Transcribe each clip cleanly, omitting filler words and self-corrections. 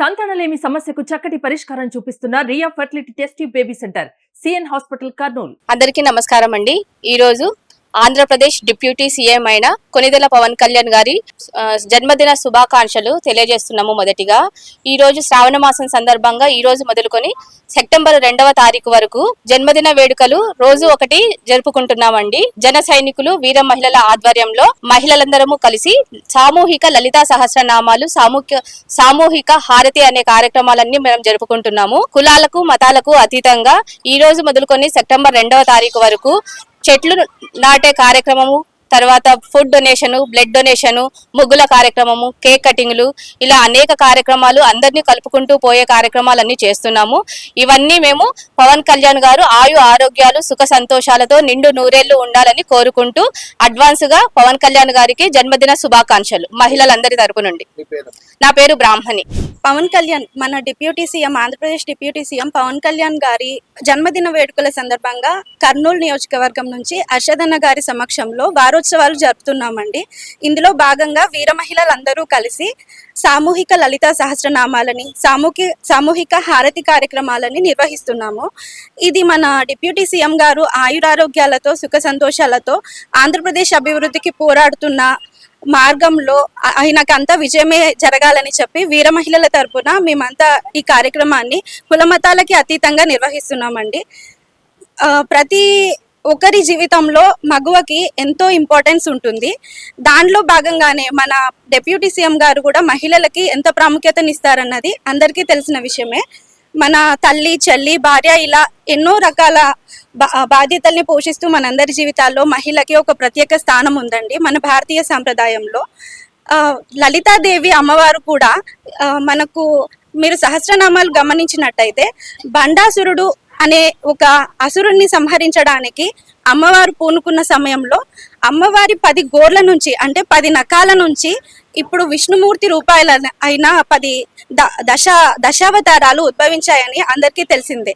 సంతానలేమి సమస్యకు చక్కటి పరిష్కారం చూపిస్తున్న Riya fertility test tube baby centre CN hospital Kurnool. అందరికీ నమస్కారం అండి. ఈ రోజు ఆంధ్రప్రదేశ్ డిప్యూటీ సీఎం అయిన కొనిదెల పవన్ కళ్యాణ్ గారి జన్మదిన శుభాకాంక్షలు తెలియజేస్తున్నాము. మొదటిగా ఈ రోజు శ్రావణ మాసం సందర్భంగా ఈ రోజు మొదలుకొని సెప్టెంబర్ 2వ తారీఖు వరకు జన్మదిన వేడుకలు రోజు ఒకటి జరుపుకుంటున్నామండి. జన సైనికులు వీర మహిళల ఆధ్వర్యంలో మహిళలందరము కలిసి సామూహిక లలితా సహస్రనామాలు సామూహిక హారతి అనే కార్యక్రమాలన్నీ మనం జరుపుకుంటున్నాము. కులాలకు మతాలకు అతీతంగా ఈ రోజు మొదలుకొని సెప్టెంబర్ 2వ తారీఖు వరకు చెట్లు నాటే కార్యక్రమము, తర్వాత ఫుడ్ డొనేషన్, బ్లడ్ డొనేషన్, ముగ్గుల కార్యక్రమము, కేక్ కటింగ్లు, ఇలా అనేక కార్యక్రమాలు అందరినీ కలుపుకుంటూ పోయే కార్యక్రమాలన్నీ చేస్తున్నాము. ఇవన్నీ మేము పవన్ కళ్యాణ్ గారు ఆయు ఆరోగ్యాలు సుఖ సంతోషాలతో నిండు నూరేళ్లు ఉండాలని కోరుకుంటూ అడ్వాన్స్ గా పవన్ కళ్యాణ్ గారికి జన్మదిన శుభాకాంక్షలు మహిళలందరి తరపు నుండి. నా పేరు బ్రాహ్మణి. పవన్ కళ్యాణ్ మన deputy CM, Andhra Pradesh deputy CM Pawan Kalyan గారి జన్మదిన వేడుకల సందర్భంగా కర్నూలు నియోజకవర్గం నుంచి అర్షదన్న గారి సమక్షంలో వారోత్సవాలు జరుపుతున్నామండి. ఇందులో భాగంగా వీర మహిళలందరూ కలిసి సామూహిక లలితా సహస్రనామాలని, సామూహిక హారతి కార్యక్రమాలని నిర్వహిస్తున్నాము. ఇది మన డిప్యూటీ సీఎం గారు ఆయురారోగ్యాలతో సుఖ సంతోషాలతో ఆంధ్రప్రదేశ్ అభివృద్ధికి పోరాడుతున్న మార్గంలో ఆయనకంతా విజయమే జరగాలని చెప్పి వీర మహిళల తరపున మేమంతా ఈ కార్యక్రమాన్ని కులమతాలకి అతీతంగా నిర్వహిస్తున్నామండి. ప్రతి ఒకరి జీవితంలో మగువకి ఎంతో ఇంపార్టెన్స్ ఉంటుంది. దానిలో భాగంగానే మన డిప్యూటీ సీఎం గారు కూడా మహిళలకి ఎంత ప్రాముఖ్యతనిస్తారన్నది అందరికీ తెలిసిన విషయమే. మన తల్లి, చెల్లి, భార్య ఇలా ఎన్నో రకాల బాధ్యతల్ని పోషిస్తూ మనందరి జీవితాల్లో మహిళకి ఒక ప్రత్యేక స్థానం ఉందండి మన భారతీయ సాంప్రదాయంలో. లలితాదేవి అమ్మవారు కూడా మనకు, మీరు సహస్రనామాలు గమనించినట్టయితే బండాసురుడు అనే ఒక అసురుణ్ణి సంహరించడానికి అమ్మవారు పూనుకున్న సమయంలో అమ్మవారి 10 గోర్ల నుంచి, అంటే 10 నకాల నుంచి ఇప్పుడు విష్ణుమూర్తి రూపాయల అయిన 10 దశావతారాలు ఉద్భవించాయని అందరికీ తెలిసిందే.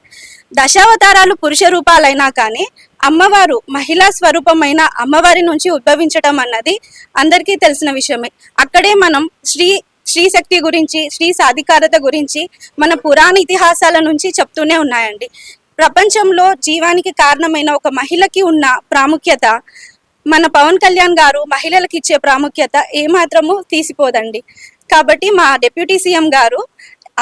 దశావతారాలు పురుష రూపాలైనా కానీ అమ్మవారు మహిళా స్వరూపమైన అమ్మవారి నుంచి ఉద్భవించడం అన్నది అందరికీ తెలిసిన విషయమే. అక్కడే మనం స్త్రీ శక్తి గురించి, స్త్రీ సాధికారత గురించి మన పురాణ ఇతిహాసాల నుంచి చెప్తూనే ఉన్నాయండి. ప్రపంచంలో జీవానికి కారణమైన ఒక మహిళకి ఉన్న ప్రాముఖ్యత మన పవన్ కళ్యాణ్ గారు మహిళలకు ఇచ్చే ప్రాముఖ్యత ఏమాత్రము తీసిపోదండి. కాబట్టి మా డిప్యూటీ సీఎం గారు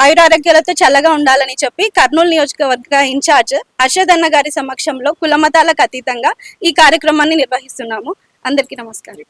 ఆయురారోగ్యాలతో చల్లగా ఉండాలని చెప్పి కర్నూలు నియోజకవర్గ ఇన్ఛార్జ్ అర్షదన్న గారి సమక్షంలో కులమతాలకు అతీతంగా ఈ కార్యక్రమాన్ని నిర్వహిస్తున్నాము. అందరికీ నమస్కారం.